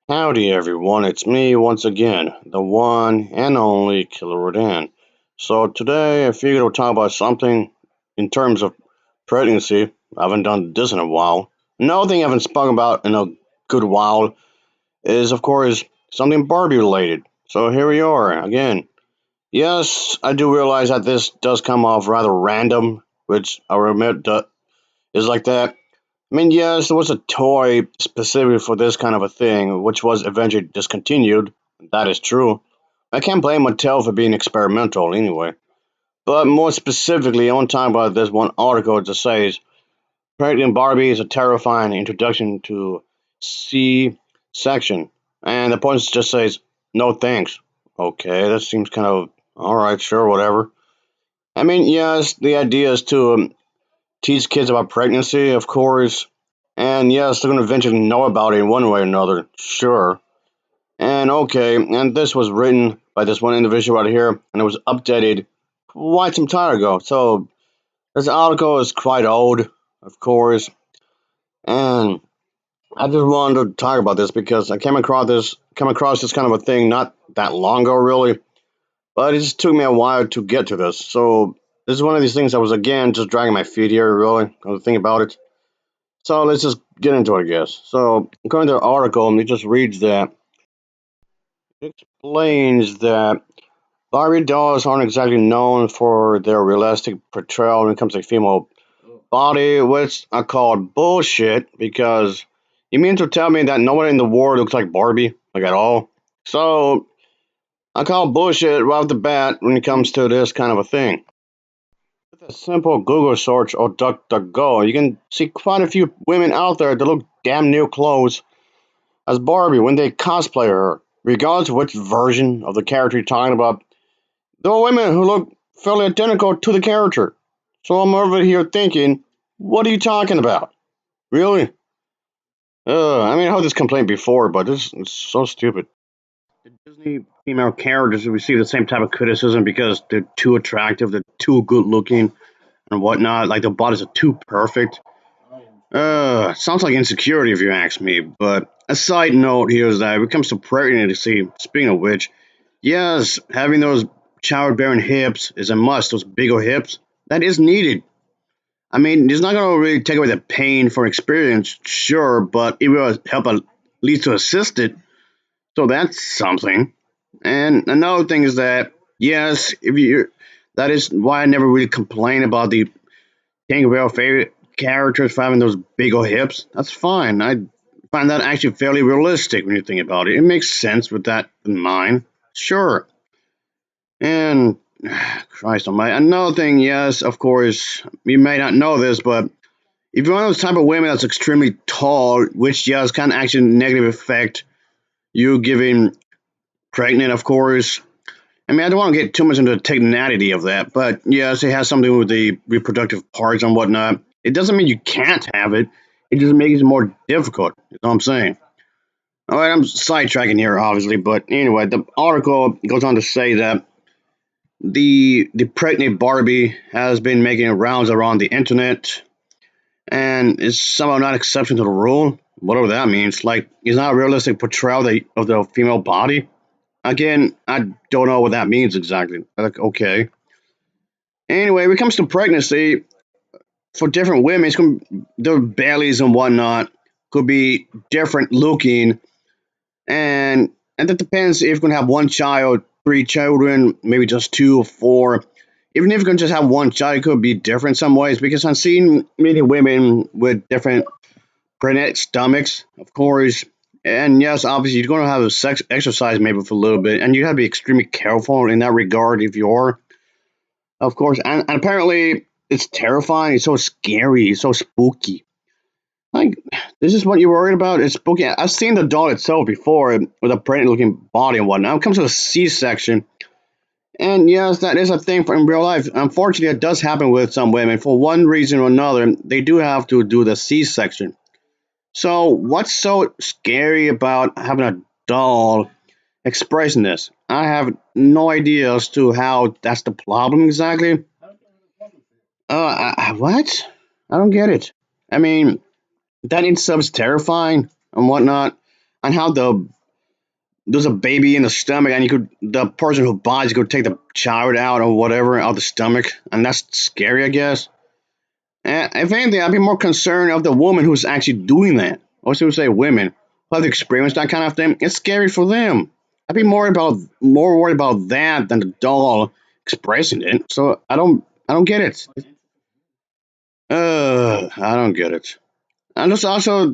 Howdy everyone, it's me once again, the one and only Killer Rodan. So today I figured we'll talk about something in terms of pregnancy. I haven't done this in a while. Another thing I haven't spoken about in a good while is of course something Barbie related. So here we are again. Yes, I do realize that this does come off rather random, which I will admit is like that. I mean, yes, there was a toy specifically for this kind of a thing, which was eventually discontinued. That is true. I can't blame Mattel for being experimental anyway. But more specifically, I want to talk about this one article that says Pregnant Barbie is a terrifying introduction to C section. And the point just says, no thanks. Okay, that seems kind of alright, sure, whatever. I mean, yes, the idea is to teach kids about pregnancy, of course. And yes, they're going to eventually know about it in one way or another, sure. And okay, and this was written by this one individual right here, and it was updated quite some time ago. So this article is quite old, of course. And I just wanted to talk about this because I came across this kind of a thing not that long ago, really. But it just took me a while to get to this. So this is one of these things that was again just dragging my feet here, really. I was thinking about it. So let's just get into it, I guess. So according to the article, it just reads that it explains that Barbie dolls aren't exactly known for their realistic portrayal when it comes to female body, which I call bullshit because you mean to tell me that no one in the world looks like Barbie, like at all? So I call bullshit right off the bat when it comes to this kind of a thing. With a simple Google search or DuckDuckGo, you can see quite a few women out there that look damn near close as Barbie when they cosplay her. Regardless of which version of the character you're talking about, there are women who look fairly identical to the character. So I'm over here thinking, what are you talking about? Really? I mean, I heard this complaint before, but this is so stupid. The Disney female characters receive the same type of criticism because they're too attractive, they're too good looking, and whatnot. Like their bodies are too perfect. Sounds like insecurity if you ask me. But a side note here is that when it comes to pregnancy, speaking of which, yes, having those childbearing hips is a must. Those bigger hips, that is needed. I mean, it's not going to really take away the pain from experience, sure, but it will help at least to assist it. So that's something. And another thing is that, yes, if you, that is why I never really complain about the Tinkerbell favorite characters for having those big old hips. That's fine. I find that actually fairly realistic when you think about it. It makes sense with that in mind. Sure. And Christ almighty. Another thing, yes, of course, you may not know this, but if you're one of those type of women that's extremely tall, which yes can actually negatively affect you giving pregnant, of course. I mean, I don't want to get too much into the technicality of that, but yes, it has something with the reproductive parts and whatnot. It doesn't mean you can't have it. It just makes it more difficult. You know what I'm saying? All right, I'm sidetracking here, obviously, but anyway, the article goes on to say that the pregnant Barbie has been making rounds around the internet and is somehow not exception to the rule, whatever that means. Like, it's not a realistic portrayal of the female body. Again, I don't know what that means exactly. Like, okay. Anyway, when it comes to pregnancy, for different women, their bellies and whatnot could be different looking, and that depends if you're gonna have one child, three children, maybe just two or four. Even if you're gonna just have one child, it could be different some ways because I've seen many women with different pregnant stomachs, of course. And yes, obviously, you're going to have a sex exercise maybe for a little bit, and you have to be extremely careful in that regard if you are, of course. And apparently, it's terrifying. It's so scary. It's so spooky. Like, this is what you're worried about? It's spooky. I've seen the doll itself before with a pregnant looking body and whatnot. When it comes to a C section, and yes, that is a thing for in real life. Unfortunately, it does happen with some women. For one reason or another, they do have to do the C section. So, what's so scary about having a doll expressing this? I have no idea as to how that's the problem exactly. What? I don't get it. I mean, that in itself is terrifying and whatnot, and how the there's a baby in the stomach, and the person who buys could take the child out or whatever out of the stomach, and that's scary, I guess. And if anything, I'd be more concerned of the woman who's actually doing that. Or should we say women who have experienced that kind of thing. It's scary for them. I'd be more worried about that than the doll expressing it. So I don't get it. I don't get it. And there's also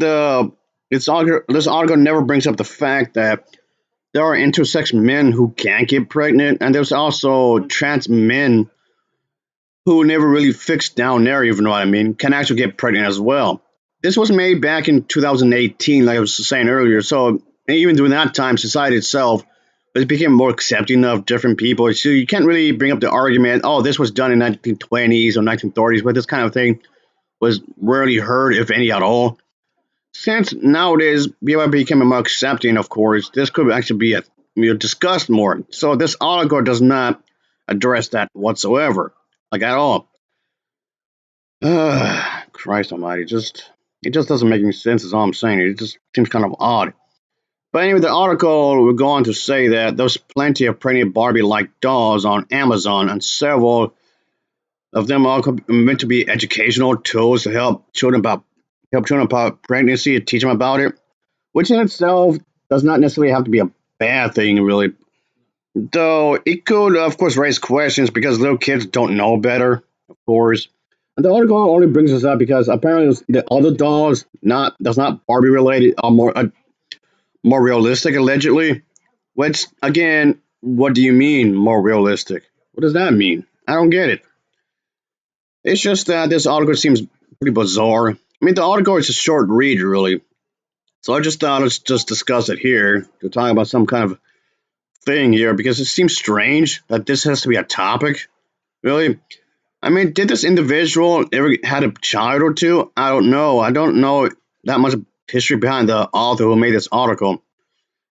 this article never brings up the fact that there are intersex men who can't get pregnant, and there's also trans men who never really fixed down there, if you know what I mean, can actually get pregnant as well. This was made back in 2018, like I was saying earlier. So even during that time, society itself it became more accepting of different people. So you can't really bring up the argument, oh, this was done in 1920s or 1930s, but this kind of thing was rarely heard, if any at all. Since nowadays people are becoming more accepting, of course, this could actually be discussed more. So this article does not address that whatsoever, like at all. Christ Almighty, just it just doesn't make any sense. Is all I'm saying. It just seems kind of odd. But anyway, the article will go on to say that there's plenty of pregnant Barbie-like dolls on Amazon, and several of them are meant to be educational tools to help children about pregnancy and teach them about it, which in itself does not necessarily have to be a bad thing, really. Though it could, of course, raise questions because little kids don't know better, of course. And the article only brings this up because apparently the other dolls, not that's not Barbie related, are more realistic, allegedly. Which again, what do you mean more realistic? What does that mean? I don't get it. It's just that this article seems pretty bizarre. I mean, the article is a short read, really. So I just thought let's just discuss it here to talk about some kind of thing here because it seems strange that this has to be a topic. Really, I mean, did this individual ever had a child or two? I don't know. I don't know that much history behind the author who made this article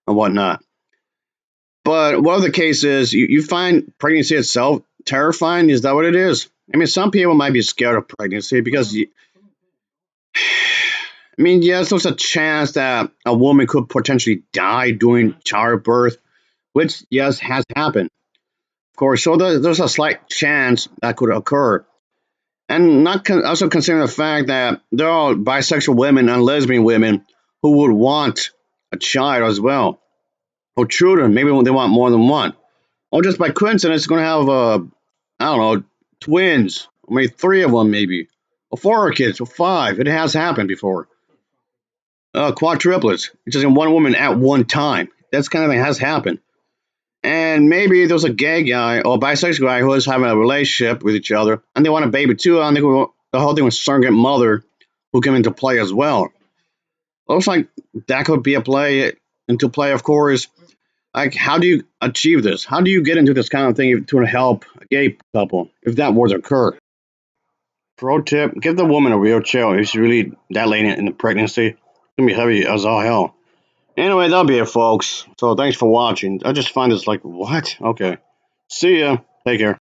and whatnot. But whatever the case is, you find pregnancy itself terrifying. Is that what it is? I mean, some people might be scared of pregnancy because, I mean, yes, there's a chance that a woman could potentially die during childbirth, which, yes, has happened. Of course, so there's a slight chance that could occur. And also considering the fact that there are bisexual women and lesbian women who would want a child as well, or children. Maybe they want more than one, or just by coincidence, going to have I don't know, twins, or maybe three of them, maybe, or four kids, or five. It has happened before. Quadruplets, just in one woman at one time. That's kind of thing has happened. And maybe there's a gay guy or a bisexual guy who is having a relationship with each other, and they want a baby too. And the whole thing with surrogate mother who come into play as well. Looks like that could be a play into play, of course. Like, how do you achieve this? How do you get into this kind of thing to help a gay couple if that were to occur? Pro tip: give the woman a wheelchair if she's really that late in the pregnancy. It's gonna be heavy as all hell. Anyway, that'll be it, folks. So thanks for watching. I just find this like, what? Okay. See ya. Take care.